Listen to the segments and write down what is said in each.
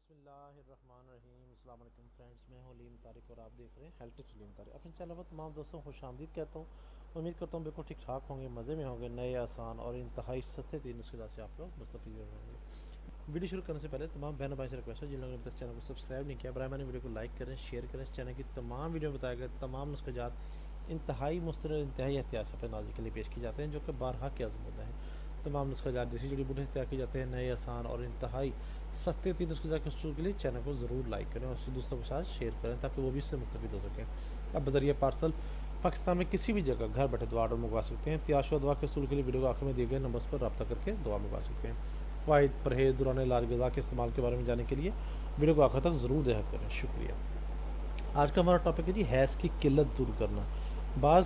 بسم اللہ الرحمن الرحیم۔ السلام علیکم فرینڈز، میں ہوں علیم طارق اور آپ دیکھ رہے ہیں ہیلتھ ٹپس علیم طارق۔ اپنے چینل پر تمام دوستوں کو خوش آمدید کہتا ہوں۔ امید کرتا ہوں بالکل ٹھیک ٹھاک ہوں گے، مزے میں ہوں گے، نئے آسان اور انتہائی سستے ترین نسخے سے آپ لوگ مستفید ہوں گے۔ ویڈیو شروع کرنے سے پہلے تمام بہنوں بھائی سے ریکویسٹ ہے جن لوگوں نے ابھی تک چینل کو سبسکرائب نہیں کیا، برائے مہربانی ویڈیو کو لائک کریں، شیئر کریں۔ اس چینل کی تمام ویڈیو میں بتائے گئے تمام نسخے جات انتہائی مستند، انتہائی احتیاط سے اپنے ناظرین کے لیے پیش کی جاتے ہیں، جو کہ بارہا کے آزمودہ ہیں۔ تمام نسخے جات جیسی جڑی بوٹی سے تیار کیے جاتے ہیں، نئے آسان اور انتہائی سستے تین نسخے جات کے حصول کے لیے چینل کو ضرور لائک کریں اور دوستوں کے ساتھ شیئر کریں تاکہ وہ بھی اس سے مستفید ہو سکیں۔ اب بذریعہ پارسل پاکستان میں کسی بھی جگہ گھر بیٹھے دعا آرڈر منگوا سکتے ہیں۔ تیار دعا کے حصول کے لیے ویڈیو کو آخر میں دیے گئے نمبرز پر رابطہ کر کے دعا منگوا سکتے ہیں۔ فوائد، پرہیز، دوران علاج غذا کے استعمال کے بارے میں جاننے کے لیے ویڈیو کو آخر تک ضرور دیکھا کریں۔ شکریہ۔ آج کا ہمارا ٹاپک ہے جی حیض کی قلت دور کرنا۔ بعض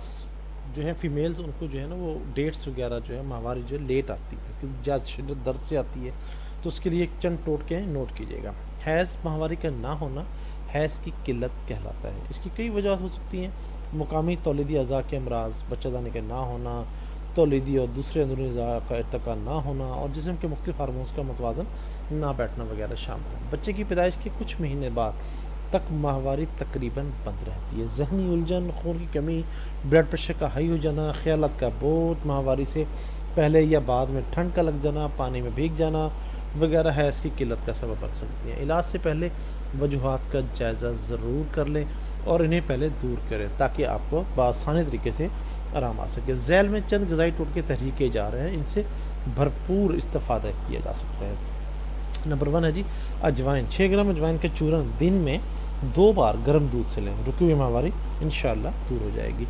جو ہے فیمیلز ان کو جو ہے نا وہ ڈیٹس وغیرہ جو ہے ماہواری جو ہے لیٹ آتی ہے، کہ زیادہ شدت درد سے آتی ہے، تو اس کے لیے ایک چند ٹوٹکے نوٹ کیجیے گا۔ حیض ماہواری کا نہ ہونا حیض کی قلت کہلاتا ہے۔ اس کی کئی وجوہات ہو سکتی ہیں، مقامی تولیدی اعضاء کے امراض، بچہ دانے کا نہ ہونا، تولیدی اور دوسرے اندرونی اعضاء کا ارتقاء نہ ہونا، اور جسم کے مختلف ہارمونز کا متوازن نہ بیٹھنا وغیرہ شامل ہے۔ بچے کی پیدائش کے کچھ مہینے بعد تک ماہواری تقریباً بند رہتی ہے۔ ذہنی الجھن، خون کی کمی، بلڈ پریشر کا ہائی ہو جانا، خیالات کا بوجھ، ماہواری سے پہلے یا بعد میں ٹھنڈ کا لگ جانا، پانی میں بھیگ جانا وغیرہ حیض کی قلت کا سبب بن سکتی ہیں۔ علاج سے پہلے وجوہات کا جائزہ ضرور کر لیں اور انہیں پہلے دور کریں تاکہ آپ کو بآسانی طریقے سے آرام آ سکے۔ ذیل میں چند غذائی ٹوٹکے تحریر کیے جا رہے ہیں، ان سے بھرپور استفادہ کیا جا سکتا ہے۔ نمبر 1 ہے جی اجوائن۔ 6 گرام اجوائن کے چورن دن میں 2 بار گرم دودھ سے لیں، رکی ہوئی ماہواری انشاءاللہ دور ہو جائے گی۔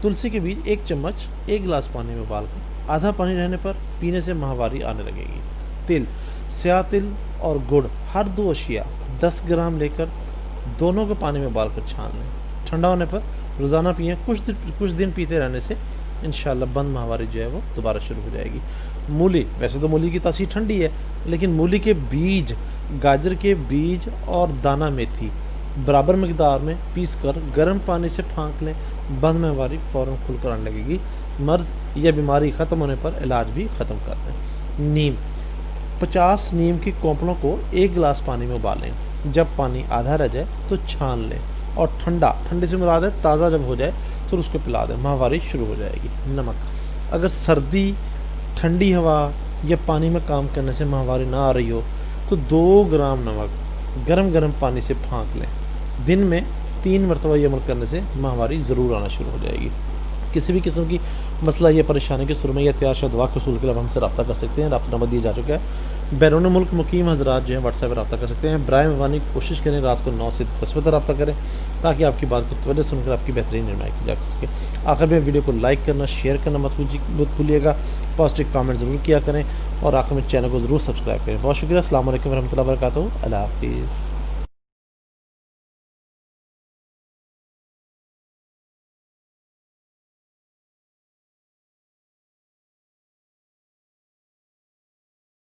تلسی کے بیج 1 چمچ 1 گلاس پانی میں ابال کر آدھا پانی رہنے پر پینے سے ماہواری آنے لگے گی۔ تل، سیاہ تل اور گڑ ہر 2 اشیاء 10 گرام لے کر دونوں کو پانی میں ابال کر چھان لیں، ٹھنڈا ہونے پر روزانہ پئیں۔ کچھ دن پیتے رہنے سے انشاءاللہ بند ماہواری جو ہے وہ دوبارہ شروع ہو جائے گی۔ مولی، ویسے تو مولی کی تاثیر ٹھنڈی ہے، لیکن مولی کے بیج، گاجر کے بیج اور دانہ میتھی برابر مقدار میں پیس کر گرم پانی سے پھانک لیں، بند ماہواری فوراً کھل کر آنے لگے گی۔ مرض یا بیماری ختم ہونے پر علاج بھی ختم کر دیں۔ نیم، 50 نیم کی کونپلوں کو 1 گلاس پانی میں ابالیں، جب پانی آدھا رہ جائے تو چھان لیں اور ٹھنڈے سے مراد ہے تازہ جب ہو جائے تو اس کو پلا دیں، ماہواری شروع ہو جائے گی۔ نمک، اگر سردی، ٹھنڈی ہوا یا پانی میں کام کرنے سے ماہواری نہ آ رہی ہو تو 2 گرام نمک گرم پانی سے پھانک لیں، دن میں 3 مرتبہ یہ عمل کرنے سے ماہواری ضرور آنا شروع ہو جائے گی۔ کسی بھی قسم کی مسئلہ یا پریشانی کے سرمے یا تیار شدہ دوا کے حصول کے لیے ہم سے رابطہ کر سکتے ہیں، رابطہ نمبر دیا جا چکا ہے۔ بیرون ملک مقیم حضرات جو ہیں واٹس ایپ پر رابطہ کر سکتے ہیں۔ برائے مہربانی کوشش کریں رات کو 9 سے 10 بجے تک رابطہ کریں تاکہ آپ کی بات کو توجہ سن کر آپ کی بہترین رہنمائی کی جا سکے۔ آخر میں ویڈیو کو لائک کرنا، شیئر کرنا مت بھولیے گا، پازیٹیو کامنٹ ضرور کیا کریں اور آخر میں چینل کو ضرور سبسکرائب کریں۔ بہت شکریہ۔ السلام علیکم ورحمۃ اللہ وبرکاتہ۔ اللہ حافظ۔